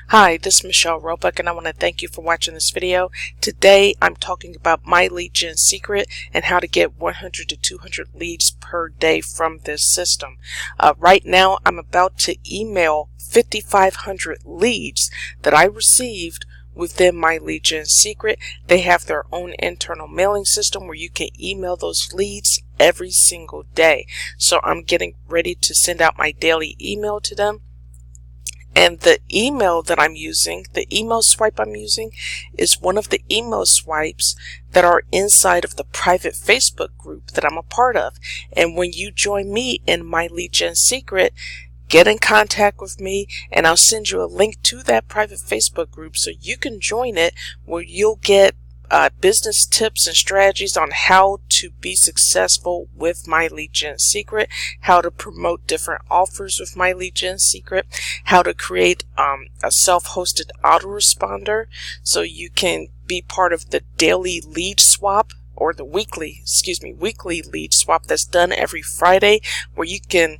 Hi, this is Michelle Roebuck, and I want to thank you for watching this video. Today I'm talking about my lead gen secret and how to get 100 to 200 leads per day from this system. Right now I'm about to email 5,500 leads that I received within my lead gen secret. They have their own internal mailing system where you can email those leads every single day. So I'm getting ready to send out my daily email to them. And the email that I'm using, the email swipe I'm using, is one of the email swipes that are inside of the private Facebook group that I'm a part of. And when you join me in my lead gen secret, get in contact with me and I'll send you a link to that private Facebook group so you can join it, where you'll get business tips and strategies on how to be successful with my lead gen secret, how to promote different offers with my lead gen secret, how to create a self-hosted autoresponder so you can be part of the daily lead swap, or the weekly lead swap that's done every Friday, where you can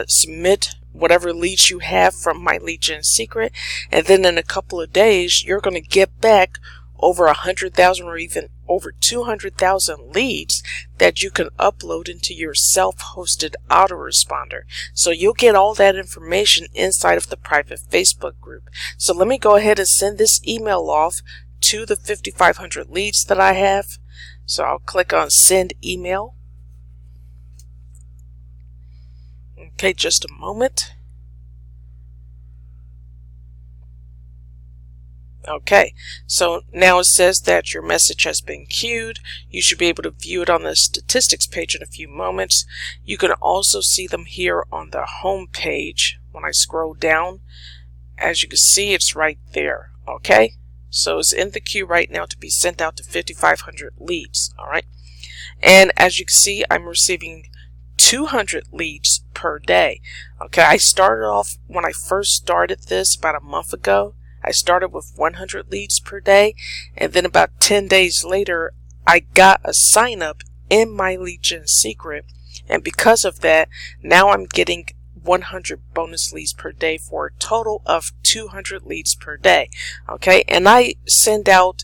submit whatever leads you have from my lead gen secret, and then in a couple of days you're going to get back over 100,000 or even over 200,000 leads that you can upload into your self-hosted autoresponder. So you'll get all that information inside of the private Facebook group. So let me go ahead and send this email off to the 5,500 leads that I have. So I'll click on send email. Okay, just a moment. Okay, so now it says that your message has been queued. You should be able to view it on the statistics page in a few moments. You can also see them here on the home page. When I scroll down, as you can see, it's right there. Okay, so it's in the queue right now to be sent out to 5,500 leads. All right, and as you can see, I'm receiving 200 leads per day. Okay, I started off, when I first started this about a month ago, I started with 100 leads per day, and then about 10 days later I got a sign up in my lead gen secret, and because of that now I'm getting 100 bonus leads per day for a total of 200 leads per day. Okay, and I send out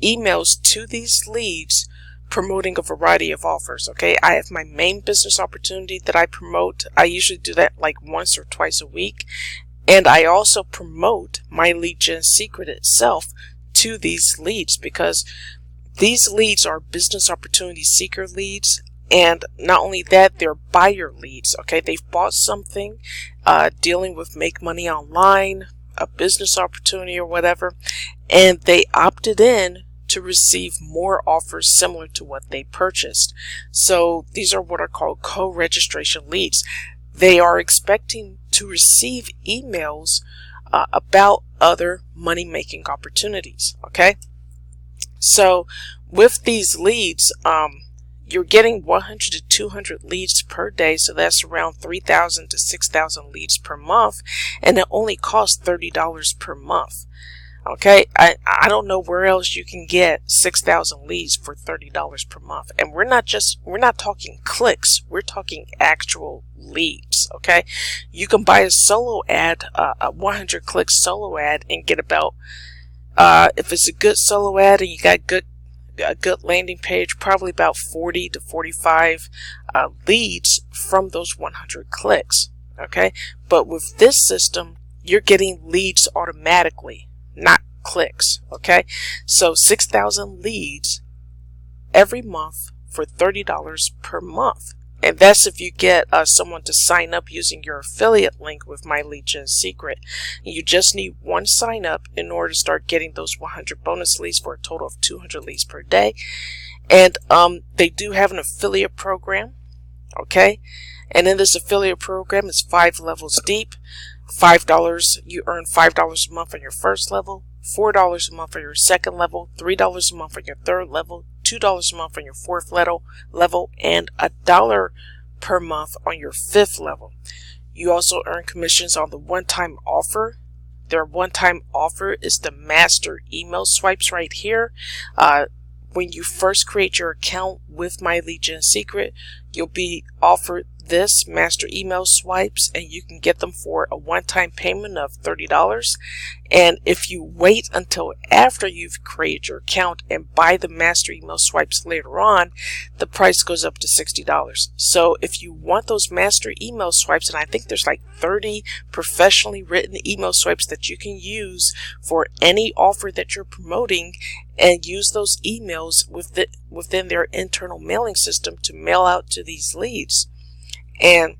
emails to these leads promoting a variety of offers. Okay, I have my main business opportunity that I promote. I usually do that like once or twice a week. And I also promote my lead gen secret itself to these leads, because these leads are business opportunity seeker leads. And not only that, they're buyer leads. Okay, they've bought something, dealing with make money online, a business opportunity or whatever, and they opted in to receive more offers similar to what they purchased. So these are what are called co-registration leads. They are expecting to receive emails about other money-making opportunities. Okay, so with these leads, you're getting 100 to 200 leads per day, so that's around 3,000 to 6,000 leads per month, and it only costs $30 per month. Okay, I don't know where else you can get 6,000 leads for $30 per month. And we're not talking clicks, we're talking actual leads. Okay, you can buy a solo ad, a 100 click solo ad, and get about, if it's a good solo ad and you got a good landing page, probably about 40 to 45 leads from those 100 clicks. Okay, but with this system you're getting leads automatically, not clicks. Okay, so 6,000 leads every month for $30 per month, and that's if you get someone to sign up using your affiliate link with my lead gen secret. You just need one sign up in order to start getting those 100 bonus leads for a total of 200 leads per day. And they do have an affiliate program. Okay, and in this affiliate program, it's 5 levels deep. $5, you earn $5 a month on your first level, $4 a month on your second level, $3 a month on your third level, $2 a month on your fourth level, and $1 per month on your fifth level. You also earn commissions on the one-time offer. Their one-time offer is the master email swipes right here. When you first create your account with my lead gen secret, you'll be offered this master email swipes, and you can get them for a one-time payment of $30. And if you wait until after you've created your account and buy the master email swipes later on, the price goes up to $60. So if you want those master email swipes, and I think there's like 30 professionally written email swipes that you can use for any offer that you're promoting, and use those emails within their internal mailing system to mail out to these leads. And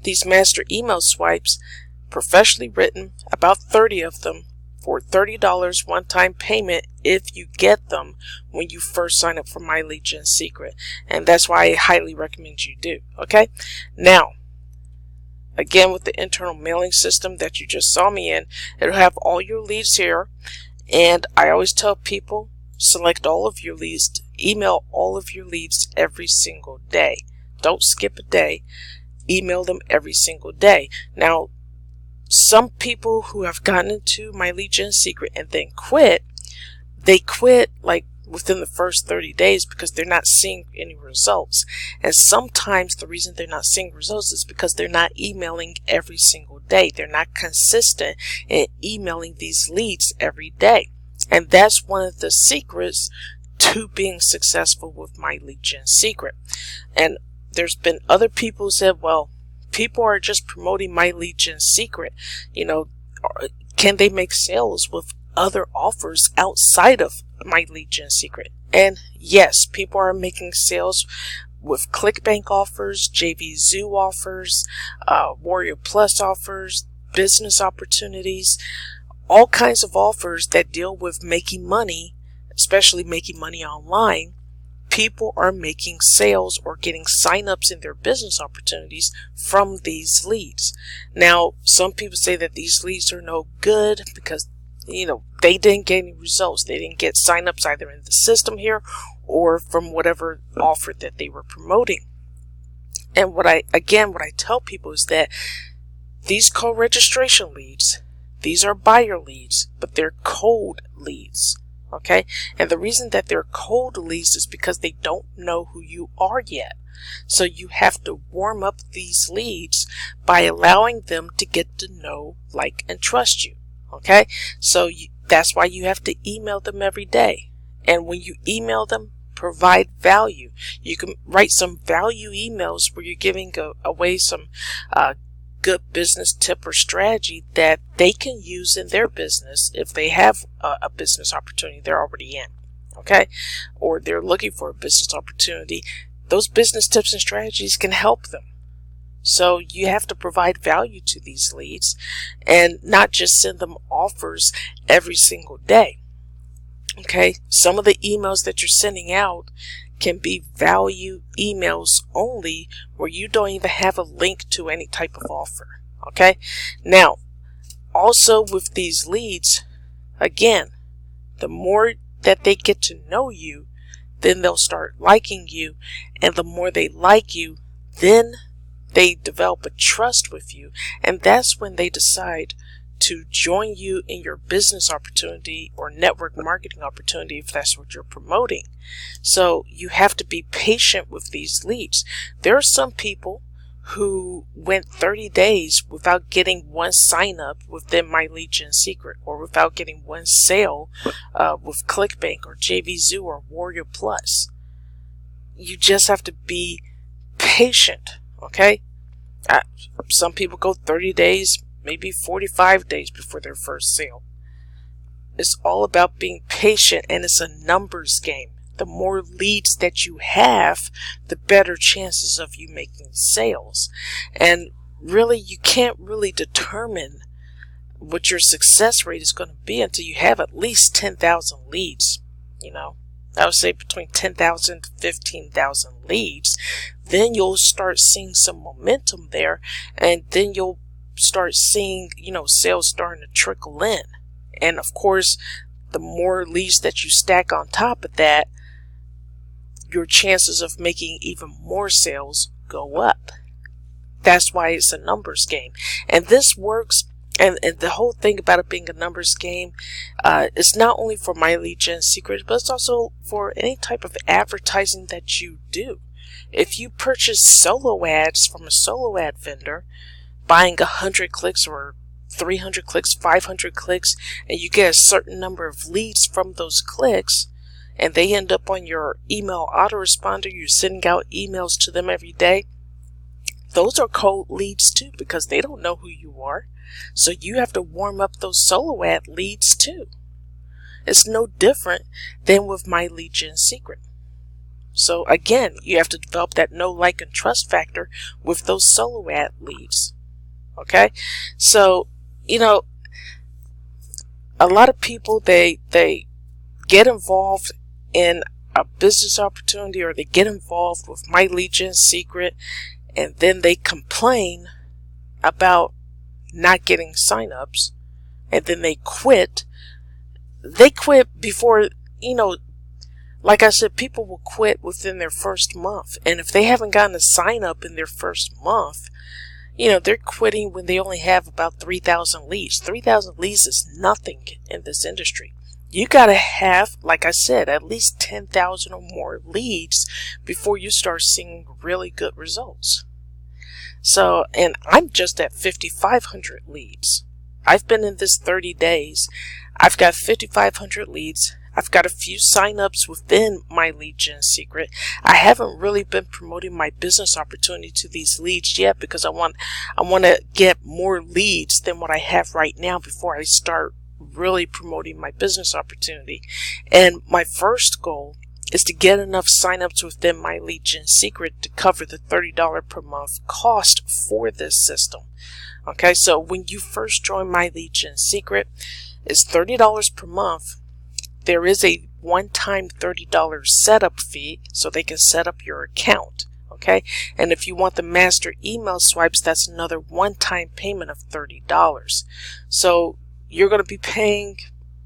these master email swipes, professionally written, about 30 of them, for $30 one-time payment if you get them when you first sign up for My Lead Gen Secret. And that's why I highly recommend you do. Okay? Now, again, with the internal mailing system that you just saw me in, it'll have all your leads here. And I always tell people, select all of your leads, email all of your leads every single day. Don't skip a day. Email them every single day. Now, some people who have gotten into My Lead Gen Secret and then quit, they quit like within the first 30 days because they're not seeing any results. And sometimes the reason they're not seeing results is because they're not emailing every single day. They're not consistent in emailing these leads every day. And that's one of the secrets to being successful with My Lead Gen Secret. And there's been other people who said, well, people are just promoting My Lead Gen Secret. You know, can they make sales with other offers outside of My Lead Gen Secret? And yes, people are making sales with ClickBank offers, JV Zoo offers, Warrior Plus offers, business opportunities, all kinds of offers that deal with making money, especially making money online. People are making sales or getting sign-ups in their business opportunities from these leads. Now, some people say that these leads are no good because, you know, they didn't get any results. They didn't get sign-ups either in the system here or from whatever offer that they were promoting. And what I tell people is that these co-registration leads, these are buyer leads, but they're cold leads. Okay, and the reason that they're cold leads is because they don't know who you are yet. So you have to warm up these leads by allowing them to get to know, like, and trust you. Okay, so that's why you have to email them every day. And when you email them, provide value. You can write some value emails where you're giving away some good business tip or strategy that they can use in their business if they have a business opportunity they're already in, okay, or they're looking for a business opportunity. Those business tips and strategies can help them. So you have to provide value to these leads and not just send them offers every single day. Okay, some of the emails that you're sending out can be value emails only, where you don't even have a link to any type of offer. Okay, now also with these leads, again, the more that they get to know you, then they'll start liking you, and the more they like you, then they develop a trust with you, and that's when they decide to join you in your business opportunity or network marketing opportunity if that's what you're promoting. So you have to be patient with these leads. There are some people who went 30 days without getting one sign up within My Lead Gen Secret, or without getting one sale with ClickBank or JV Zoo or Warrior Plus. You just have to be patient, okay? Some people go 30 days, maybe 45 days before their first sale. It's all about being patient, and it's a numbers game. The more leads that you have, the better chances of you making sales. And really, you can't really determine what your success rate is going to be until you have at least 10,000 leads. You know, I would say between 10,000 to 15,000 leads. Then you'll start seeing some momentum there, and then you'll start seeing, you know, sales starting to trickle in. And of course, the more leads that you stack on top of that, your chances of making even more sales go up. That's why it's a numbers game. And this works, and the whole thing about it being a numbers game is not only for My Lead Gen Secret, but it's also for any type of advertising that you do. If you purchase solo ads from a solo ad vendor, buying 100 clicks or 300 clicks, 500 clicks, and you get a certain number of leads from those clicks, and they end up on your email autoresponder, you're sending out emails to them every day, those are cold leads too, because they don't know who you are. So you have to warm up those solo ad leads too. It's no different than with My Lead Gen Secret. So again, you have to develop that know, like, and trust factor with those solo ad leads. Okay? So, you know, a lot of people, they get involved in a business opportunity, or they get involved with My Lead Gen Secret, and then they complain about not getting signups, and then they quit. They quit before, you know, like I said, people will quit within their first month. And if they haven't gotten a sign up in their first month, you know, they're quitting when they only have about 3,000 leads. 3,000 leads is nothing in this industry. You got to have, like I said, at least 10,000 or more leads before you start seeing really good results. So, and I'm just at 5,500 leads. I've been in this 30 days. I've got 5,500 leads. I've got a few signups within My Lead Gen Secret. I haven't really been promoting my business opportunity to these leads yet, because I want to get more leads than what I have right now before I start really promoting my business opportunity. And my first goal is to get enough signups within My Lead Gen Secret to cover the $30 per month cost for this system. Okay, so when you first join My Lead Gen Secret, it's $30 per month. There is a one-time $30 setup fee, so they can set up your account. Okay, and if you want the master email swipes, that's another one-time payment of $30. So you're going to be paying,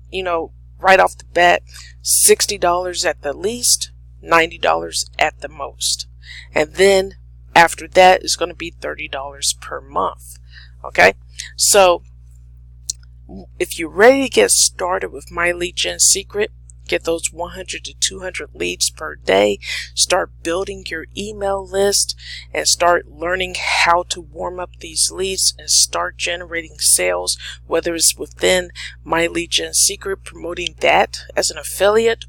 you know, right off the bat, $60 at the least, $90 at the most. And then after that is going to be $30 per month. Okay, so if you're ready to get started with My Lead Gen Secret, get those 100 to 200 leads per day, start building your email list, and start learning how to warm up these leads and start generating sales, whether it's within My Lead Gen Secret, promoting that as an affiliate,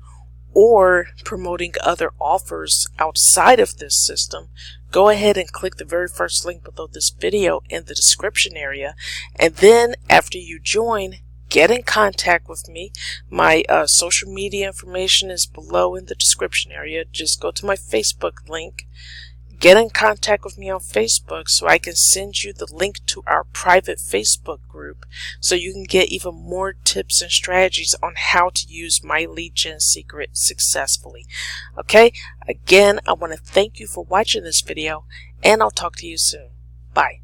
or promoting other offers outside of this system, go ahead and click the very first link below this video in the description area. And then after you join, get in contact with me. My social media information is below in the description area. Just go to my Facebook link. Get in contact with me on Facebook so I can send you the link to our private Facebook group so you can get even more tips and strategies on how to use My Lead Gen Secret successfully. Okay, again, I want to thank you for watching this video, and I'll talk to you soon. Bye.